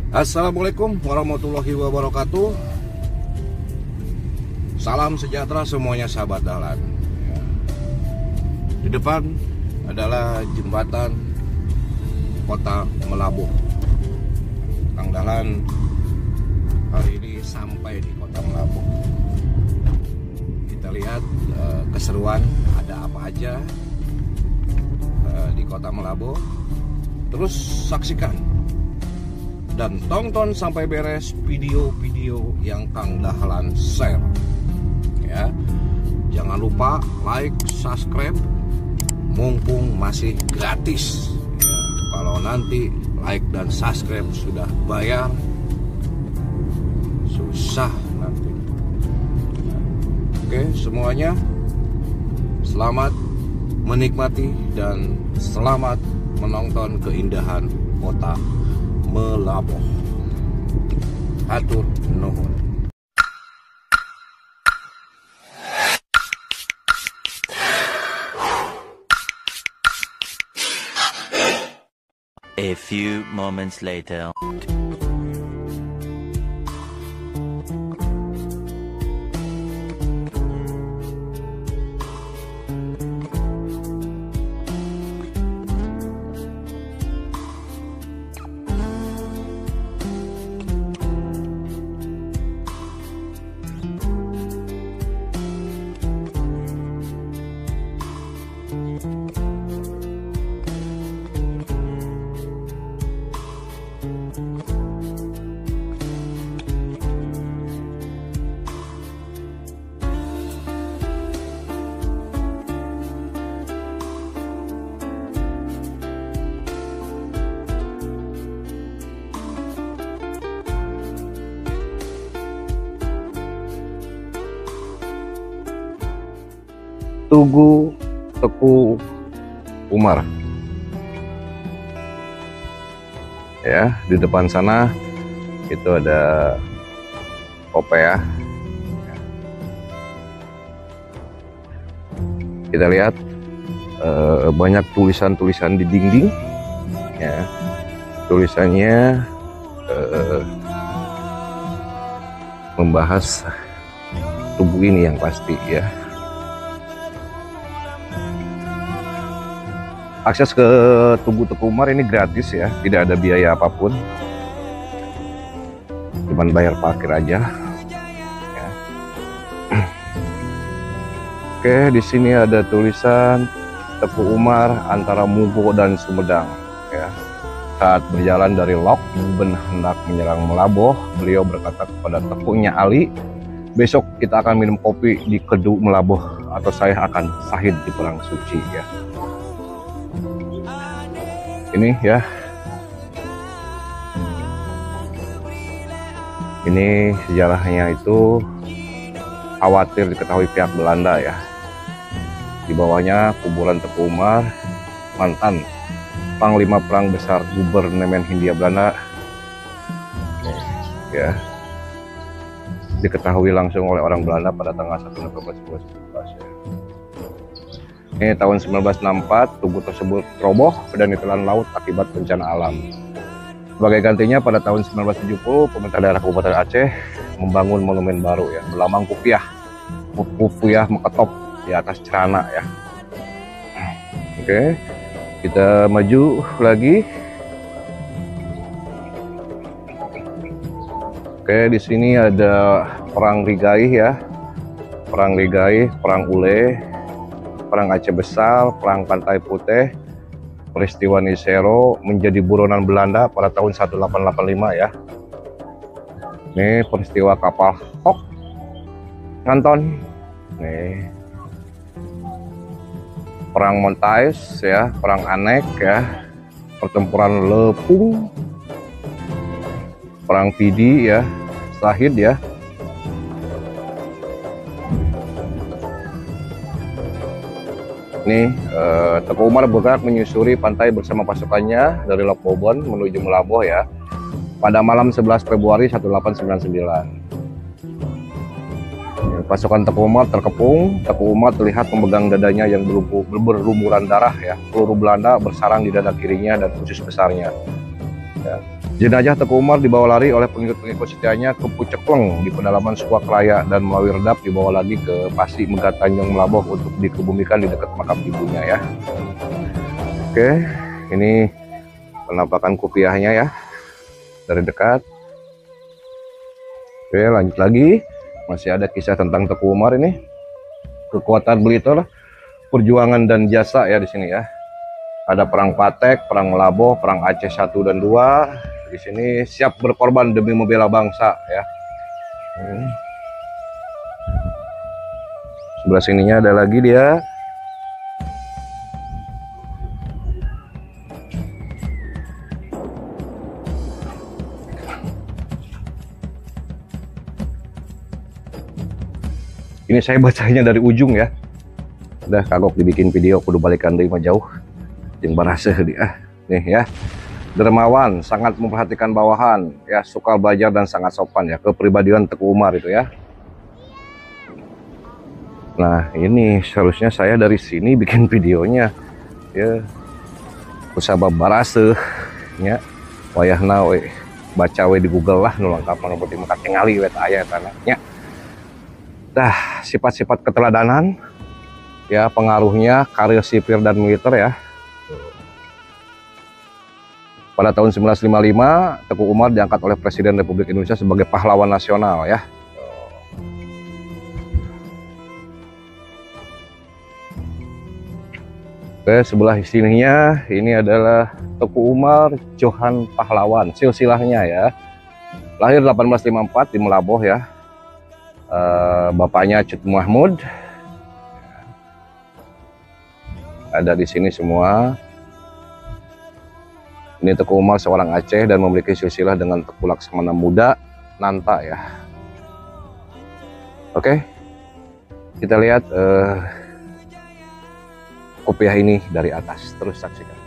Assalamualaikum warahmatullahi wabarakatuh. Salam sejahtera semuanya sahabat Dahlan. Di depan adalah jembatan Kota Melabuh. Kang Dahlan hari ini sampai di Kota Melabuh. Kita lihat keseruan ada apa aja di Kota Melabuh. Terus saksikan dan tonton sampai beres video-video yang Kang Dahlan share ya. Jangan lupa like, subscribe, mumpung masih gratis ya. Kalau nanti like dan subscribe sudah bayar, susah nanti. Oke, semuanya selamat menikmati dan selamat menonton keindahan Kota Melabuh. Hatur nuhun. A few moments later. Tugu Teku Umar ya. Di depan sana itu ada Kopea. Kita lihat banyak tulisan-tulisan di dinding ya. Tulisannya membahas tugu ini yang pasti ya. Akses ke Tugu Teku Umar ini gratis ya, tidak ada biaya apapun, cuman bayar parkir aja. Ya. Oke, di sini ada tulisan Teku Umar antara Mugo dan Sumedang. Ya. Saat berjalan dari Lok Ben hendak menyerang Melabuh, beliau berkata kepada Tekunya Ali, besok kita akan minum kopi di Kedu Melabuh atau saya akan syahid di perang suci ya. Ini ya, ini sejarahnya itu khawatir diketahui pihak Belanda ya. Di bawahnya kuburan Teku Umar, mantan Panglima Perang Besar Gubernemen Hindia Belanda ya, diketahui langsung oleh orang Belanda pada tanggal 1 November 1917 ya. Ini tahun 1964, tugu tersebut roboh dan ditelan laut akibat bencana alam. Sebagai gantinya pada tahun 1970, pemerintah daerah Kabupaten Aceh membangun monumen baru ya, berlambang Pupuyah Meketop di atas cerana ya. Oke, kita maju lagi. Oke, di sini ada Perang Rigaih ya, Perang Rigaih, Perang Ule, Perang Aceh Besar, Perang Pantai Putih, peristiwa Nisero menjadi buronan Belanda pada tahun 1885 ya. Ini peristiwa kapal Hok Nganton. Nih. Perang Montais ya, Perang Anek ya, pertempuran Lepung, Perang Pidi ya, Syahid ya. Ini Teku Umar bergerak menyusuri pantai bersama pasukannya dari Lok Bobon menuju Melabuh ya pada malam 11 Februari 1899. Pasukan Teku Umar terkepung. Teku Umar terlihat memegang dadanya yang berlumuran darah ya. Peluru Belanda bersarang di dada kirinya dan usus besarnya. Ya. Jenazah Teku Umar dibawa lari oleh pengikut-pengikut setianya ke Pucekleng di pedalaman Suak Raya dan melalui Redap dibawa lagi ke Pasi Megat Tanjung Melaboh untuk dikebumikan di dekat makam ibunya ya. Oke, ini penampakan kopiahnya ya dari dekat. Oke, lanjut lagi. Masih ada kisah tentang Teku Umar ini. Kekuatan beliau lah, perjuangan dan jasa ya di sini ya. Ada perang Patek, perang Melaboh, perang Aceh 1 dan 2. Di sini siap berkorban demi membela bangsa ya. Sebelah sininya ada lagi dia. Ini saya bacanya dari ujung ya. Udah kagok dibikin video, kudu balikan dari mah jauh. Yang barasa dia. Nih ya. Dermawan, sangat memperhatikan bawahan, ya, suka belajar dan sangat sopan ya. Kepribadian Teku Umar itu ya. Nah, ini seharusnya saya dari sini bikin videonya. Ya. Kusabab barasa nya. Wayahna we baca we di Google lah nu lengkap mah penting mah tingali we aya tanah nya. Dah, sifat-sifat keteladanan ya, pengaruhnya karir sipil dan militer ya. Pada tahun 1955, Teku Umar diangkat oleh Presiden Republik Indonesia sebagai pahlawan nasional ya. Oke, sebelah sininya ini adalah Teku Umar Johan Pahlawan, silsilahnya ya. Lahir 1854 di Melaboh ya. Bapaknya Cut Mahmud. Ada di sini semua. Ini Teku Umar seorang Aceh dan memiliki silsilah dengan Teku Laksamana Muda Nanta ya. Oke, kita lihat kopiah ini dari atas, terus saksikan.